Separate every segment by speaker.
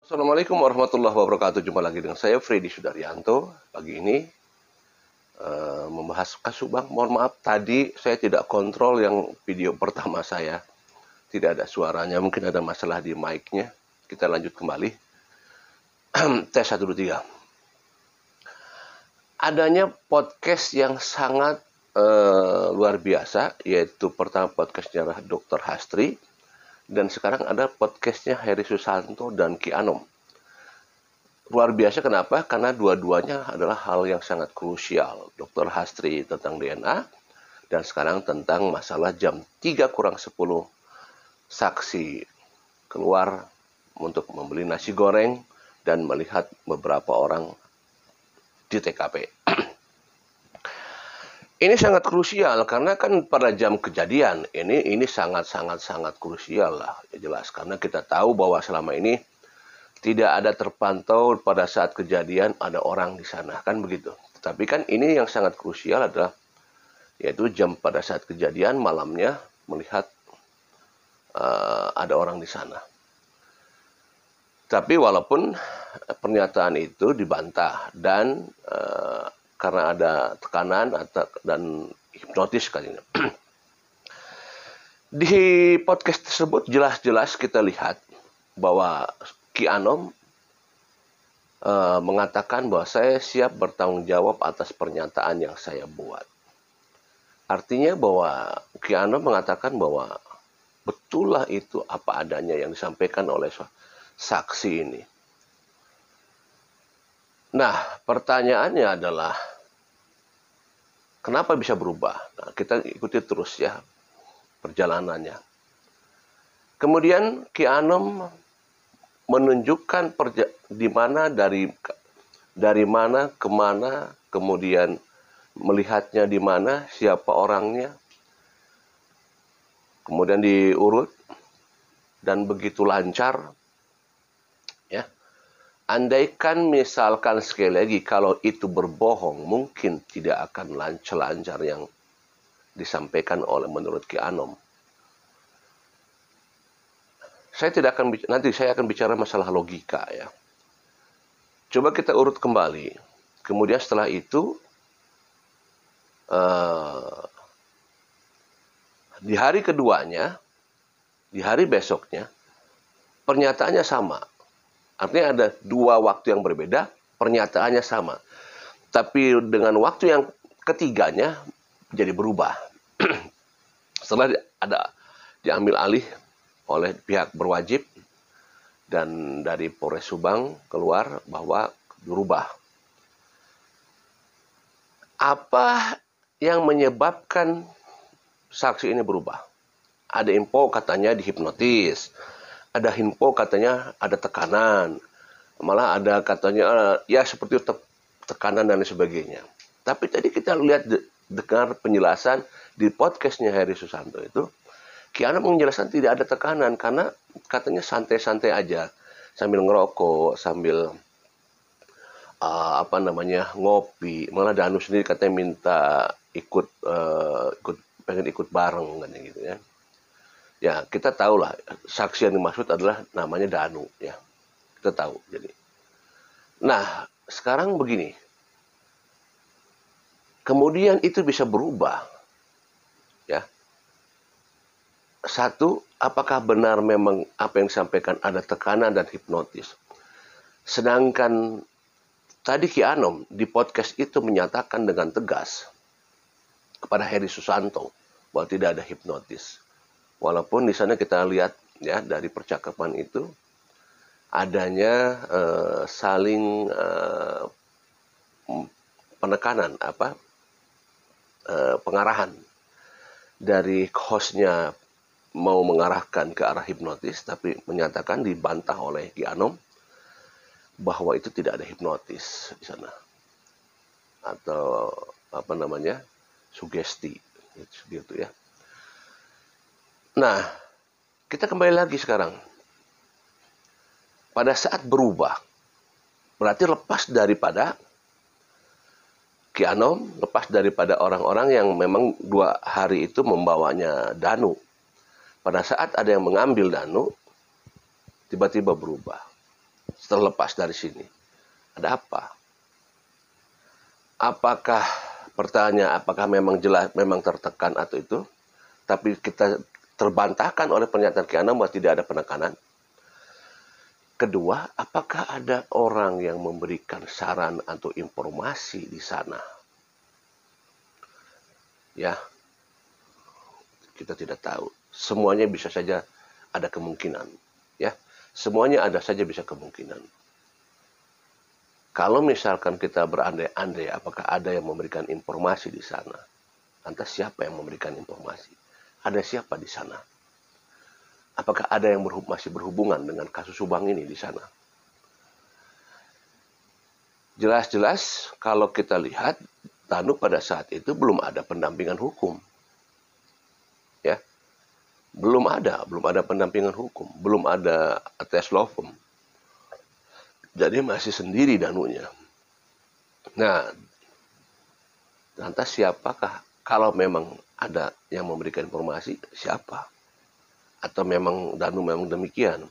Speaker 1: Assalamualaikum warahmatullahi wabarakatuh. Jumpa lagi dengan saya Freddy Sudaryanto. Pagi ini membahas Kasubang. Mohon maaf tadi saya tidak kontrol yang video pertama saya. Tidak ada suaranya, mungkin ada masalah di mic-nya. Kita lanjut kembali. Tes 1, 2, 3. Adanya podcast yang sangat luar biasa, yaitu pertama podcastnya Dr. Hastri. Dan sekarang ada podcastnya Heri Susanto dan Ki Anom. Luar biasa kenapa? Karena dua-duanya adalah hal yang sangat krusial. Dr. Hastri tentang DNA, dan sekarang tentang masalah jam 3 kurang 10 saksi keluar untuk membeli nasi goreng dan melihat beberapa orang di TKP. Ini sangat krusial karena kan pada jam kejadian ini sangat krusial lah, ya jelas, karena kita tahu bahwa selama ini tidak ada terpantau pada saat kejadian ada orang di sana, kan begitu. Tapi kan ini yang sangat krusial adalah yaitu jam pada saat kejadian malamnya melihat ada orang di sana. Tapi walaupun pernyataan itu dibantah dan karena ada tekanan dan hipnotis kayaknya. Di podcast tersebut jelas-jelas kita lihat bahwa Ki Anom mengatakan bahwa saya siap bertanggung jawab atas pernyataan yang saya buat. Artinya bahwa Ki Anom mengatakan bahwa betullah itu apa adanya yang disampaikan oleh saksi ini. Nah, pertanyaannya adalah kenapa bisa berubah? Nah, kita ikuti terus ya perjalanannya. Kemudian Ki Anom menunjukkan di mana dari mana kemana, kemudian melihatnya di mana, siapa orangnya, kemudian diurut dan begitu lancar. Ya, andaikan misalkan sekali lagi kalau itu berbohong, mungkin tidak akan lancar yang disampaikan oleh menurut Ki Anom. Nanti saya akan bicara masalah logika ya. Coba kita urut kembali. Kemudian setelah itu di hari keduanya, di hari besoknya, pernyataannya sama. Artinya ada dua waktu yang berbeda, pernyataannya sama. Tapi dengan waktu yang ketiganya jadi berubah. Setelah diambil alih oleh pihak berwajib dan dari Polres Subang keluar bahwa berubah. Apa yang menyebabkan saksi ini berubah? Ada info katanya dihipnotis, ada info katanya ada tekanan, malah ada katanya ya seperti tekanan dan sebagainya. Tapi tadi kita lihat dengar penjelasan di podcastnya Heri Susanto itu, Ki Anom menjelaskan tidak ada tekanan karena katanya santai-santai aja sambil ngerokok, sambil ngopi. Malah Danu sendiri katanya minta pengen ikut bareng katanya gitu ya. Ya, kita tahu lah saksi yang dimaksud adalah namanya Danu ya. Kita tahu jadi. Nah, sekarang begini. Kemudian itu bisa berubah. Ya. Satu, apakah benar memang apa yang disampaikan ada tekanan dan hipnotis? Sedangkan tadi Ki Anom di podcast itu menyatakan dengan tegas kepada Heri Susanto bahwa tidak ada hipnotis. Walaupun di sana kita lihat ya dari percakapan itu adanya saling penekanan pengarahan dari hostnya mau mengarahkan ke arah hipnotis, tapi menyatakan dibantah oleh Ki Anom bahwa itu tidak ada hipnotis di sana atau sugesti gitu ya. Nah, kita kembali lagi sekarang pada saat berubah berarti lepas daripada Ki Anom, lepas daripada orang-orang yang memang 2 hari itu membawanya Danu. Pada saat ada yang mengambil Danu, tiba-tiba berubah. terlepas dari sini? Ada apa? Apakah apakah memang jelas, memang tertekan atau itu? Tapi kita terbantahkan oleh pernyataan Ki Anam bahwa tidak ada penekanan. Kedua, apakah ada orang yang memberikan saran atau informasi di sana? Ya, kita tidak tahu. Semuanya bisa saja ada kemungkinan. Ya, semuanya ada saja bisa kemungkinan. Kalau misalkan kita berandai-andai, apakah ada yang memberikan informasi di sana? Lantas siapa yang memberikan informasi? Ada siapa di sana? Apakah ada yang masih berhubungan dengan kasus Subang ini di sana? Jelas-jelas kalau kita lihat, Danu pada saat itu belum ada pendampingan hukum. Ya, belum ada pendampingan hukum, belum ada tes lawfirm. Jadi masih sendiri Danunya. Nah, lantas siapakah? Kalau memang ada yang memberikan informasi, siapa? Atau memang Danu memang demikian?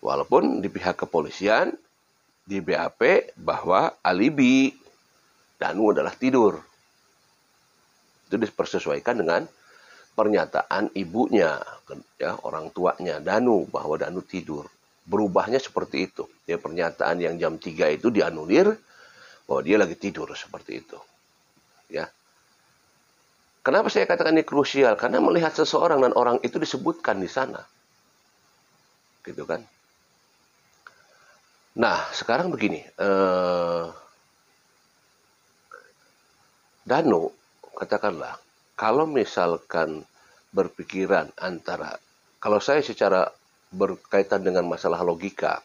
Speaker 1: Walaupun di pihak kepolisian, di BAP, bahwa alibi Danu adalah tidur. Itu dipersesuaikan dengan pernyataan ibunya, ya, orang tuanya Danu, bahwa Danu tidur. Berubahnya seperti itu. Ya, pernyataan yang jam 3 itu dianulir, bahwa dia lagi tidur seperti itu. Ya. Kenapa saya katakan ini krusial? Karena melihat seseorang dan orang itu disebutkan di sana. Gitu kan. Nah, sekarang begini. Danu, katakanlah, kalau misalkan berpikiran antara, kalau saya secara berkaitan dengan masalah logika,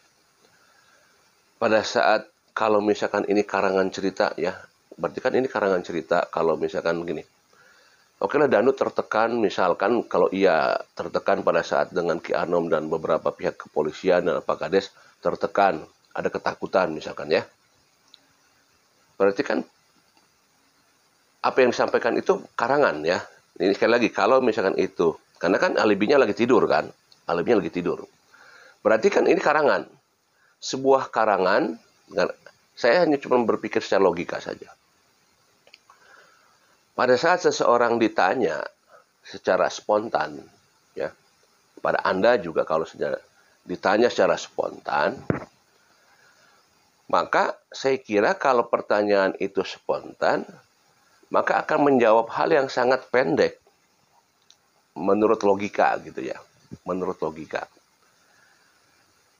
Speaker 1: pada saat kalau misalkan ini karangan cerita, ya, berarti kan ini karangan cerita. Kalau misalkan gini, oke lah, Danu tertekan, misalkan kalau ia tertekan pada saat dengan Ki Anom dan beberapa pihak kepolisian dan Pak Kades tertekan, ada ketakutan misalkan, ya. Berarti kan apa yang disampaikan itu karangan, ya. Ini sekali lagi, kalau misalkan itu, karena kan alibinya lagi tidur kan, alibinya lagi tidur. Berarti kan ini karangan. Sebuah karangan, saya hanya cuma berpikir secara logika saja. Pada saat seseorang ditanya secara spontan, ya, pada Anda juga kalau ditanya secara spontan, maka saya kira kalau pertanyaan itu spontan, maka akan menjawab hal yang sangat pendek, menurut logika gitu ya, menurut logika.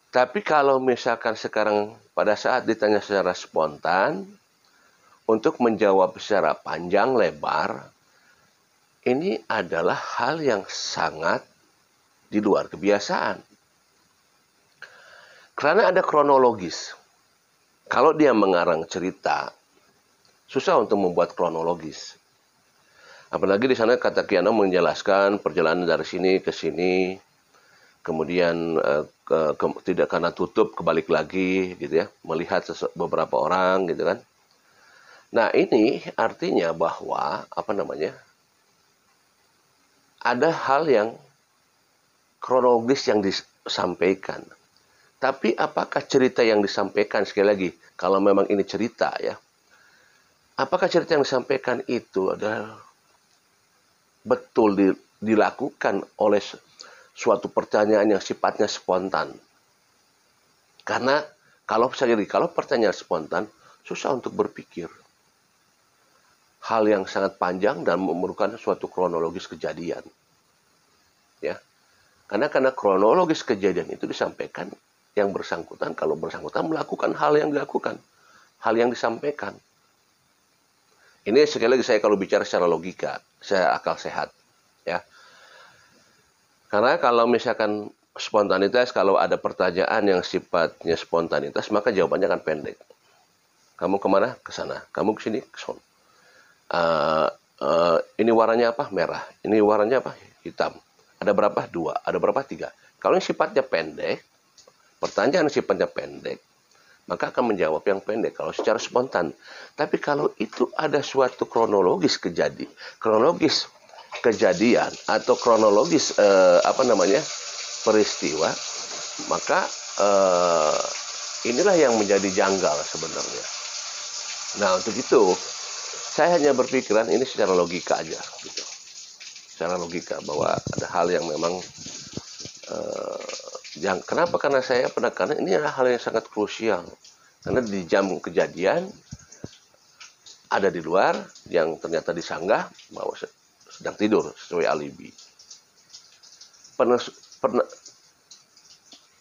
Speaker 1: Tapi kalau misalkan sekarang pada saat ditanya secara spontan, untuk menjawab secara panjang lebar, ini adalah hal yang sangat di luar kebiasaan. Karena ada kronologis. Kalau dia mengarang cerita, susah untuk membuat kronologis. Apalagi di sana kata Ki Anam menjelaskan perjalanan dari sini ke sini, kemudian tidak karena tutup kebalik lagi, gitu ya, melihat beberapa orang, gitu kan. Nah, ini artinya bahwa ada hal yang kronologis yang disampaikan. Tapi apakah cerita yang disampaikan, sekali lagi, kalau memang ini cerita, ya, apakah cerita yang disampaikan itu adalah betul dilakukan oleh suatu pertanyaan yang sifatnya spontan? Karena kalau pertanyaan spontan, susah untuk berpikir. Hal yang sangat panjang dan memerlukan suatu kronologis kejadian. Ya. Karena kronologis kejadian itu disampaikan yang bersangkutan, kalau bersangkutan melakukan hal yang dilakukan, hal yang disampaikan. Ini sekali lagi saya kalau bicara secara logika, saya akal sehat, ya. Karena kalau misalkan spontanitas, kalau ada pertanyaan yang sifatnya spontanitas, maka jawabannya akan pendek. Kamu kemana? Ke sana. Kamu ke sini? Ke sana. Ini warnanya apa? Merah. Ini warnanya apa? Hitam. Ada berapa? 2. Ada berapa? 3. Kalau yang sifatnya pendek, pertanyaan sifatnya pendek, maka akan menjawab yang pendek kalau secara spontan. Tapi kalau itu ada suatu kronologis kejadian atau kronologis peristiwa, maka Inilah yang menjadi janggal sebenarnya. Nah, untuk itu saya hanya berpikiran ini secara logika aja gitu. Secara logika bahwa ada hal yang memang kenapa? Karena saya penekanan ini adalah hal yang sangat krusial. Karena di jam kejadian ada di luar yang ternyata disanggah bahwa sedang tidur sesuai alibi.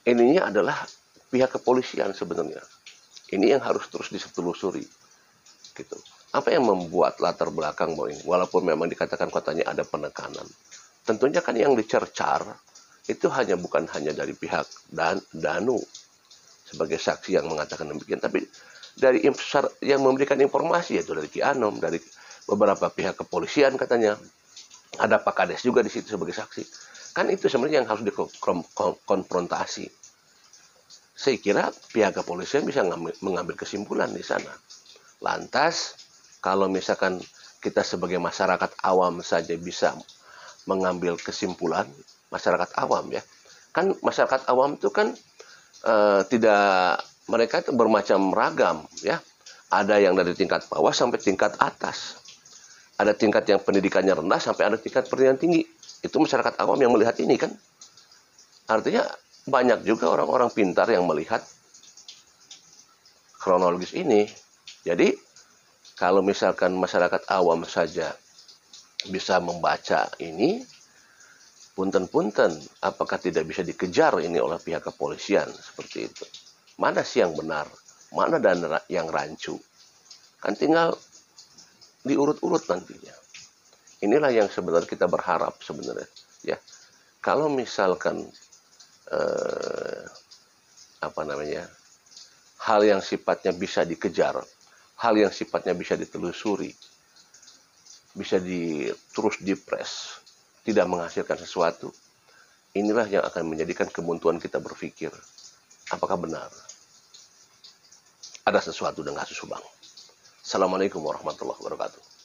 Speaker 1: Ininya adalah pihak kepolisian sebenarnya. Ini yang harus terus ditelusuri. Gitu. Apa yang membuat latar belakang bahwa ini? Walaupun memang dikatakan katanya ada penekanan. Tentunya kan yang dicercar itu bukan hanya dari pihak Danu sebagai saksi yang mengatakan demikian, tapi dari yang memberikan informasi, yaitu dari Ki Anom, dari beberapa pihak kepolisian katanya. Ada Pak Kades juga di situ sebagai saksi. Kan itu sebenarnya yang harus dikonfrontasi. Saya kira pihak kepolisian bisa mengambil kesimpulan di sana. Lantas, kalau misalkan kita sebagai masyarakat awam saja bisa mengambil kesimpulan, masyarakat awam ya, kan masyarakat awam itu kan mereka itu bermacam ragam ya. Ada yang dari tingkat bawah sampai tingkat atas. Ada tingkat yang pendidikannya rendah sampai ada tingkat pendidikan tinggi. Itu masyarakat awam yang melihat ini kan. Artinya banyak juga orang-orang pintar yang melihat kronologis ini. Jadi kalau misalkan masyarakat awam saja bisa membaca ini, punten-punten, apakah tidak bisa dikejar ini oleh pihak kepolisian seperti itu? Mana sih yang benar? Mana dan yang rancu? Kan tinggal diurut-urut nantinya. Inilah yang sebenarnya kita berharap sebenarnya, ya. Kalau misalkan hal yang sifatnya bisa dikejar, hal yang sifatnya bisa ditelusuri, bisa terus dipres, tidak menghasilkan sesuatu, inilah yang akan menjadikan kebuntuan kita berpikir, apakah benar ada sesuatu dengan kasus Subang. Assalamualaikum warahmatullahi wabarakatuh.